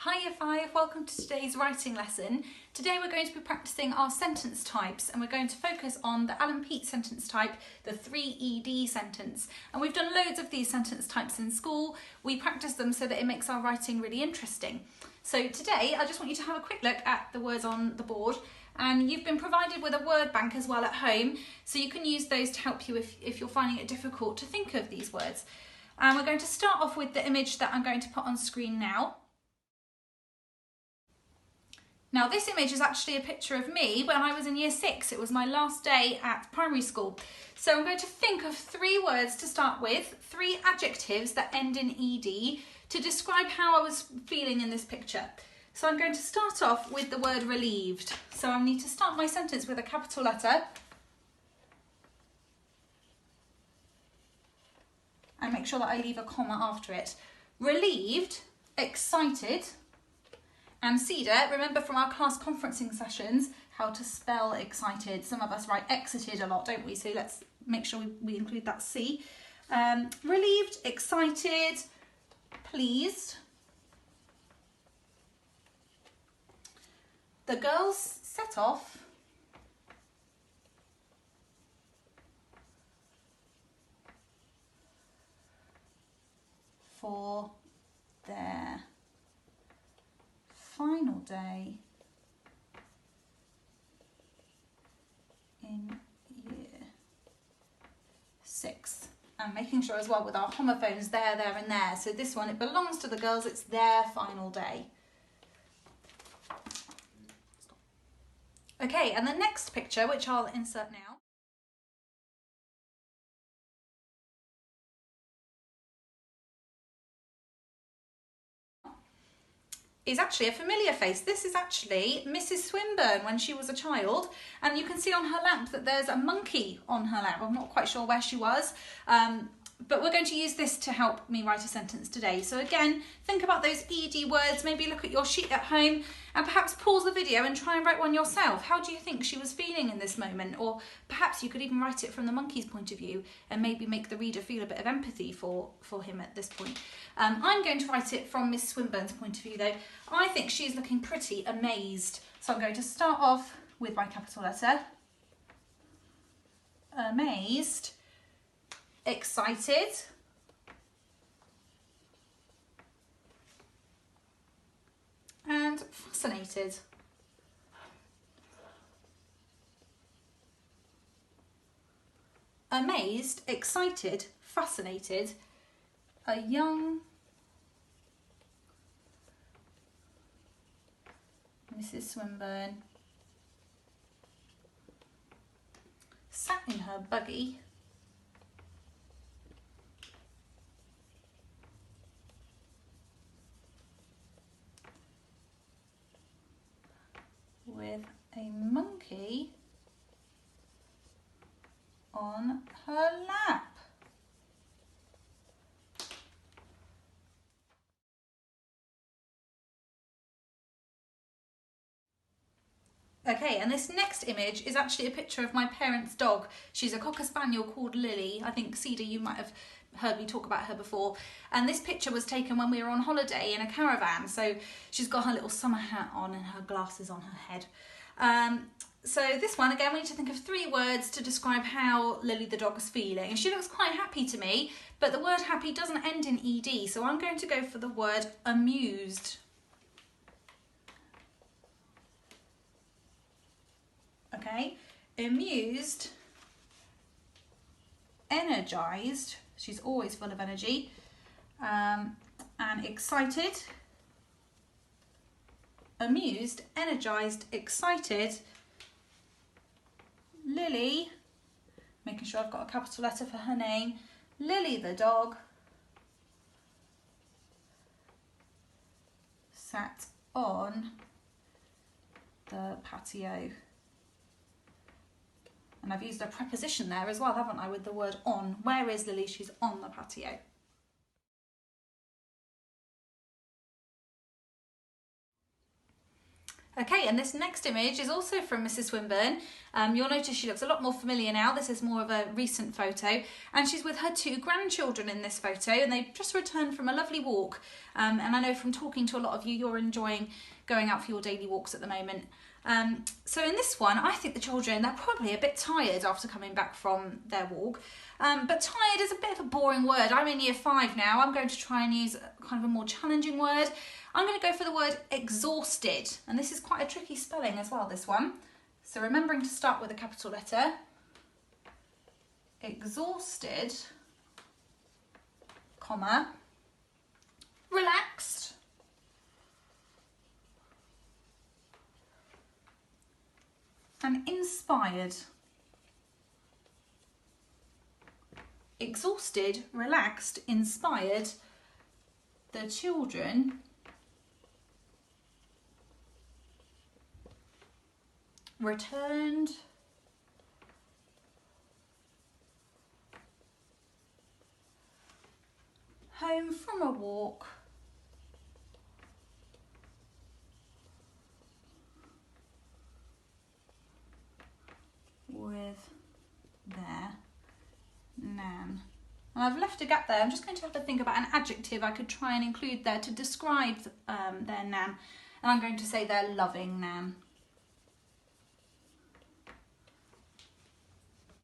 Hi Year 5, welcome to today's writing lesson. Today we're going to be practicing our sentence types and we're going to focus on the Alan Peat sentence type, the 3ED sentence. And we've done loads of these sentence types in school. We practice them so that it makes our writing really interesting. So today I just want you to have a quick look at the words on the board, and you've been provided with a word bank as well at home, so you can use those to help you if you're finding it difficult to think of these words. And we're going to start off with the image that I'm going to put on screen now. Now this image is actually a picture of me when I was in year 6. It was my last day at primary school. So I'm going to think of 3 words to start with, 3 adjectives that end in ED to describe how I was feeling in this picture. So I'm going to start off with the word relieved. So I need to start my sentence with a capital letter and make sure that I leave a comma after it. Relieved, excited. And Cedar, remember from our class conferencing sessions how to spell excited. Some of us write exited a lot, don't we? So let's make sure we include that C. Relieved, excited, pleased. The girls set off for their final day in year 6. And making sure as well with our homophones there, and there. So this one, it belongs to the girls, it's their final day. Okay, and the next picture, which I'll insert now, is actually a familiar face. This is actually Mrs. Swinburne when she was a child, and you can see on her lamp that there's a monkey on her lamp. I'm not quite sure where she was, but we're going to use this to help me write a sentence today. So again, think about those ED words, maybe look at your sheet at home and perhaps pause the video and try and write one yourself. How do you think she was feeling in this moment? Or perhaps you could even write it from the monkey's point of view and maybe make the reader feel a bit of empathy for him at this point. I'm going to write it from Miss Swinburne's point of view though. I think she's looking pretty amazed. So I'm going to start off with my capital letter. Amazed. Excited. And fascinated. Amazed, excited, fascinated. A young Mrs. Swinburne sat in her buggy with a monkey on her lap. Okay, and this next image is actually a picture of my parents' dog. She's a Cocker Spaniel called Lily. I think, Cedar, you might have heard me talk about her before. And this picture was taken when we were on holiday in a caravan. So she's got her little summer hat on and her glasses on her head. So this one, again, we need to think of 3 words to describe how Lily the dog is feeling. And she looks quite happy to me, but the word happy doesn't end in ED. So I'm going to go for the word amused. Okay, amused, energised, she's always full of energy, and excited, amused, energised, excited, Lily, making sure I've got a capital letter for her name, Lily the dog, sat on the patio. And I've used a preposition there as well, haven't I, with the word on. Where is Lily? She's on the patio. Okay, and this next image is also from Mrs. Swinburne. You'll notice she looks a lot more familiar now. This is more of a recent photo, and she's with her 2 grandchildren in this photo, and they've just returned from a lovely walk. And I know from talking to a lot of you, you're enjoying going out for your daily walks at the moment. So in this one, I think the children, they're probably a bit tired after coming back from their walk. But tired is a bit of a boring word. I'm in year 5 now. I'm going to try and use kind of a more challenging word. I'm going to go for the word exhausted. And this is quite a tricky spelling as well, this one. So remembering to start with a capital letter. Exhausted, comma, relaxed, and inspired. Exhausted, relaxed, inspired. The children returned home from a walk with their nan. And I've left a gap there. I'm just going to have to think about an adjective I could try and include there to describe their nan. And I'm going to say their loving nan.